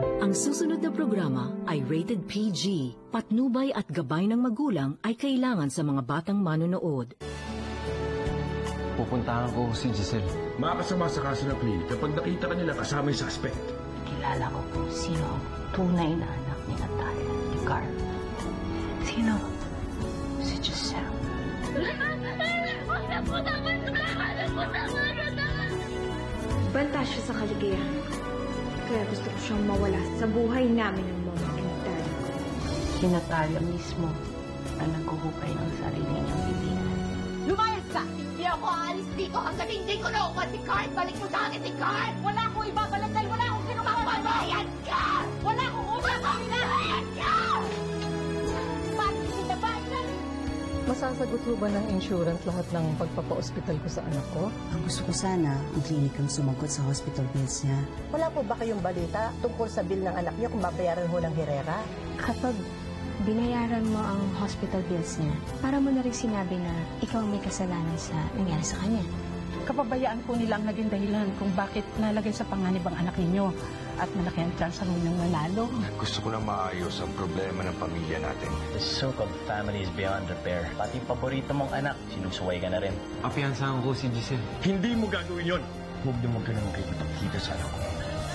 Ang susunod na programa ay rated PG. Patnubay at gabay ng magulang ay kailangan sa mga batang manonood. Pupuntahan ko si Giselle. Makakasama sa kaso ng klinik kapag nakita ka nila kasama yung suspect. Kilala ko kung sino ang tunay na anak ni Natalia, ni Carl. Sino? Si Giselle. Banta siya sa kaligayahan ko. Kaya gusto ko siyang mawala sa buhay namin ng mama and dad ko. Si Natalia mismo ang naghuhukay ng sarili niyang bibingan. Lumayas ka! Hindi ako aalis dito hanggang hindi ko nauman si Carl! Balik mo sa akin si Carl! Wala akong ibabalik dahil wala akong kinukuha! Mabayan ka! Wala akong utang sa kanila! Mabayan ka! Bakit kita ba? Masasagot ho ba ng insurance lahat ng pagpapa-ospital ko sa anak ko? Ang gusto ko sana, ang klinik ang sumagot sa hospital bills niya. Wala po ba kayong balita tungkol sa bill ng anak niya kung babayaran ho ng Herrera? Kapag binayaran mo ang hospital bills niya, para mo na rin sinabi na ikaw ang may kasalanan sa nangyari sa kanya. Kapabayaan po nila ang naging dahilan kung bakit nalagay sa panganib ang anak ninyo at malaki ang chance ang inyong nanalo. Gusto ko lang maayos ang problema ng pamilya natin. The so-called family is beyond repair. Pati paborito mong anak, sinusuway ka na rin. Papiyansahan ko si Giselle. Hindi mo gagawin yon. Huwag na huwag ka naman kayo magkita sa anak ko.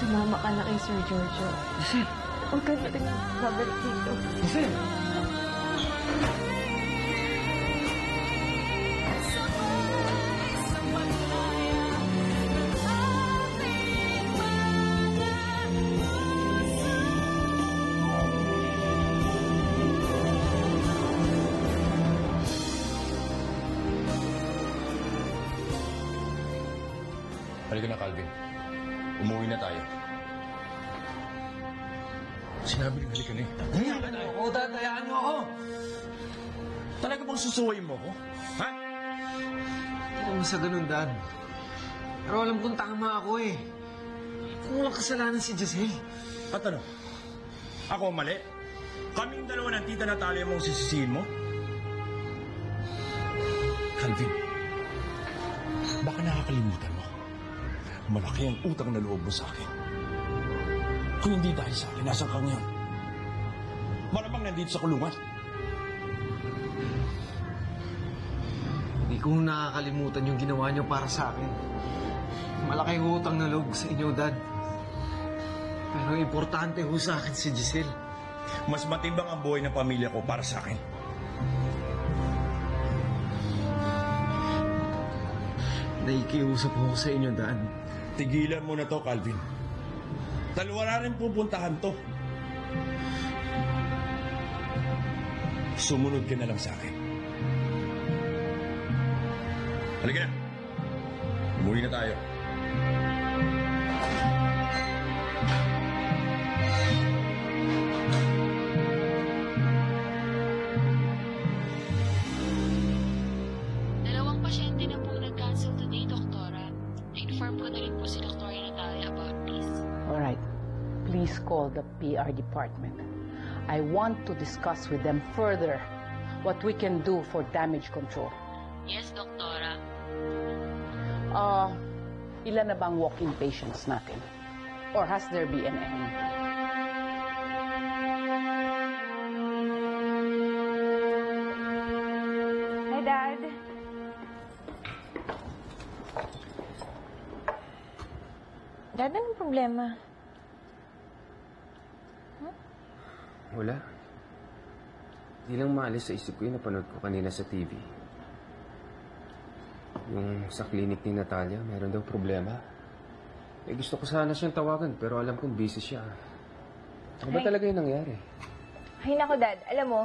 Sumama ka na kay Sir Giorgio. Giselle! Huwag ka na rin babalik dito. Giselle! Halika na, Calvin. Umuwi na tayo. Sinabi rin halika na eh. Hayaan mo ako, Dad! Hayaan mo ako! Talaga bang susuwayin mo ko? Ha? Hindi naman sa ganun, Dad. Pero alam kong tama ako eh. Kung walang kasalanan si Giselle. At ano? Ako ang mali? Kaming dalawa ng tita Natalia mong sisisihin mo? Calvin, baka nakakalimutan mo. Malaki ang utang na loob mo sa akin. Kung hindi dahil sa akin, nasan ka ngayon? Malamang nandito sa kulungan. Hindi ko nakakalimutan yung ginawa niyo para sa akin. Malaking utang na loob sa inyo, Dad. Pero importante ho sa akin si Giselle. Mas matimbang ang buhay ng pamilya ko para sa akin. Naikiusap ako sa inyo, Dad. Tigilan mo na to, Calvin. Dalawa na rin pupuntahan to. Sumunod ka na lang sa akin. Halika na. Umuwi na tayo. Dalawang pasyente na po nag-cancel today, Doktora. Na-inform ko na rin po si Dr. Natalia about this. Alright, please call the PR department. I want to discuss with them further what we can do for damage control. Yes, Doktora. Ilan na bang walk-in patients natin? Or has there been any? Hi, Dad. Dad, anong problema? Wala. Hindi lang maalis sa isip ko yung napanood ko kanina sa TV. Yung sa klinik ni Natalia, meron daw problema. Eh, gusto ko sana siyang tawagan, pero alam kong busy siya. Ano ba talaga yung nangyari? Ay, nako, Dad. Alam mo,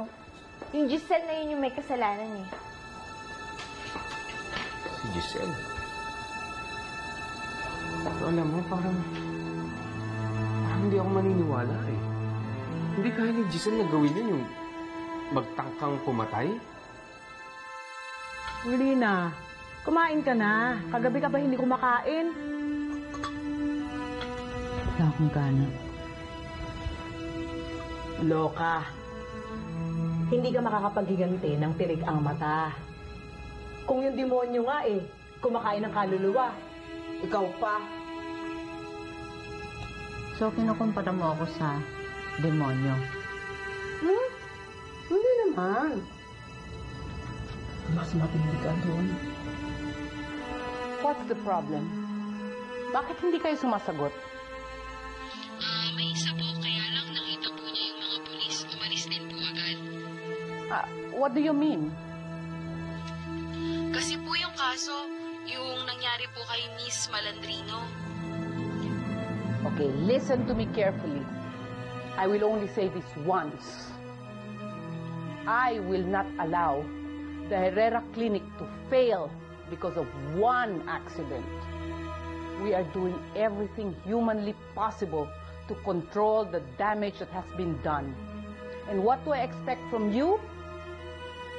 yung Giselle na yun yung may kasalanan eh. Si Giselle. Pero alam mo, parang hindi ako maniniwala eh. Hindi kaya ni Giselle na gawin yun, yung magtangkang pumatay? Huli na. Kumain ka na. Kagabi ka ba hindi kumakain? Wala akong gana. Loka. Hindi ka makakapaghiganti ng tirik ang mata. Kung yung demonyo nga kumakain ng kaluluwa. Ikaw pa. So, kinukumpara mo ako sa demonyo. Hindi naman. Mas matindi ka doon. What's the problem? Bakit hindi kayo sumasagot? May isa po, kaya lang nakita po niya yung mga pulis. Umalis din po agad. What do you mean? Kasi po yung kaso, yung nangyari po kay Miss Malandrino. Okay, listen to me carefully. I will only say this once. I will not allow the Herrera Clinic to fail because of one accident. We are doing everything humanly possible to control the damage that has been done. And what do I expect from you?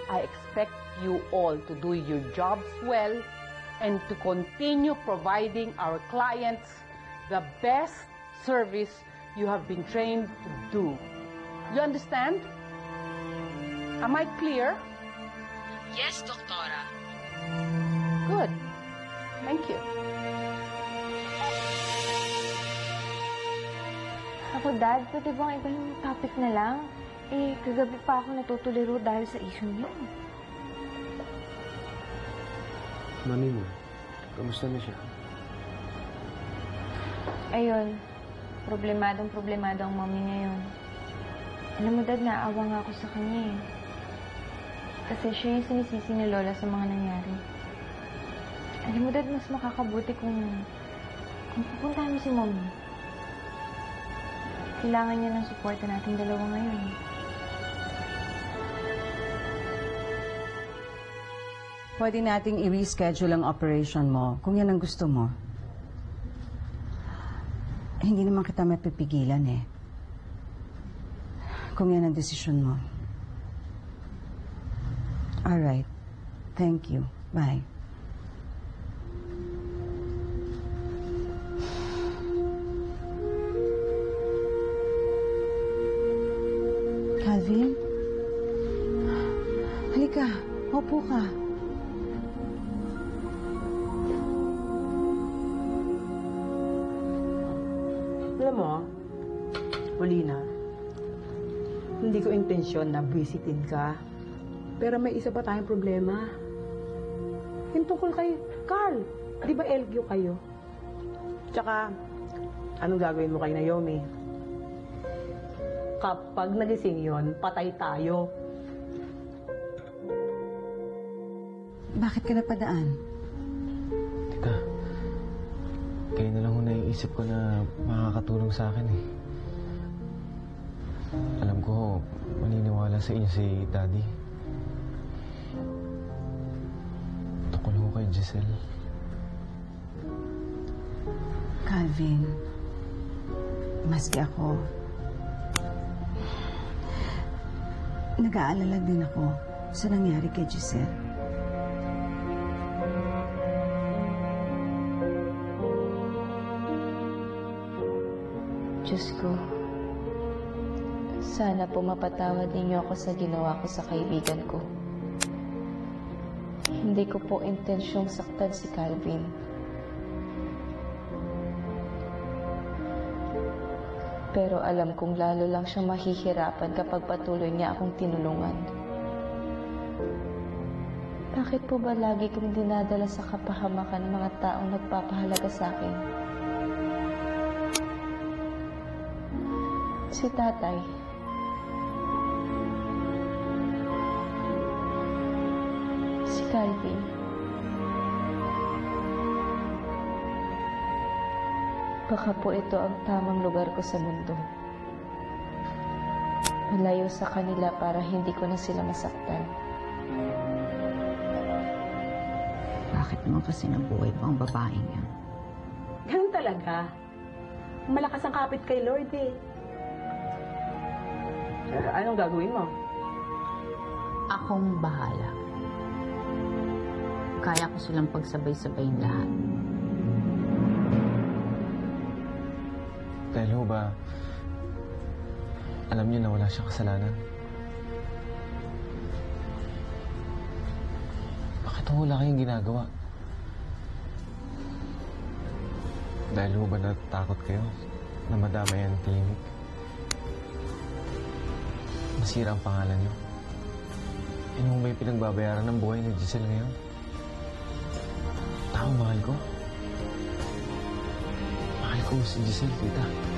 I expect you all to do your jobs well and to continue providing our clients the best service you have been trained to do. You understand? Am I clear? Yes, Doktora. Good. Thank you. Ako, Dad, pwede bang iba yung topic na lang? Kagabi pa ako natutuliro dahil sa issue niyo. Mami mo, kamusta na siya? Ayun, problemado ang mami ngayon. Alam mo, Dad, naawa nga ako sa kanya eh. Kasi siya yung sinisisi ni Lola sa mga nangyari. Alam mo, Dad, mas makakabuti kung pupuntahan mo si Mommy. Kailangan niya ng suporta nating dalawa ngayon. Pwede nating i-reschedule ang operation mo kung yan ang gusto mo. Hindi naman kita mapipigilan eh. Kung yan ang desisyon mo. Alright. Thank you. Bye. Calvin? Halika. Upo ka. Alam mo, Paulina, hindi ko intensyon na visitin ka. Pero may isa pa tayong problema. Yung tungkol kay Carl. Di ba LQ kayo? Tsaka, anong gagawin mo kay Naomi? Kapag nagising yon, patay tayo. Bakit ka napadaan? Teka, kayo na lang ho naiisip ko na makakatulong sa akin eh. Alam ko, maniniwala sa inyo si Daddy. Tukol ho kay Giselle. Calvin, maski ako, nag-aalala din ako sa nangyari kay Giselle. Diyos ko, sana po mapatawad ninyo ako sa ginawa ko sa kaibigan ko. Hindi ko po intensyong saktan si Calvin. Pero alam kong lalo lang siyang mahihirapan kapag patuloy niya akong tinulungan. Bakit po ba lagi kong dinadala sa kapahamakan ng mga taong nagpapahalaga sa akin? Si Tatay. Si Calvin. Baka po ito ang tamang lugar ko sa mundo. Malayo sa kanila para hindi ko na sila masaktan. Bakit naman kasi nabuhay pa ang babaeng yan? Ganun talaga. Malakas ang kapit kay Lord eh. Anong gagawin mo? Akong bahala. Kaya ko silang pagsabay-sabayin lahat. Dahil ho ba, alam niyo na wala siyang kasalanan? Bakit ho wala kayong ginagawa? Dahil ho ba natatakot kayo? na madamay ang clinic. Masira ang pangalan niyo. Ano ba yung pinagbabayaran ng buhay ni Giselle ngayon? Tao, mahal ko. Mahal ko si Giselle, tita.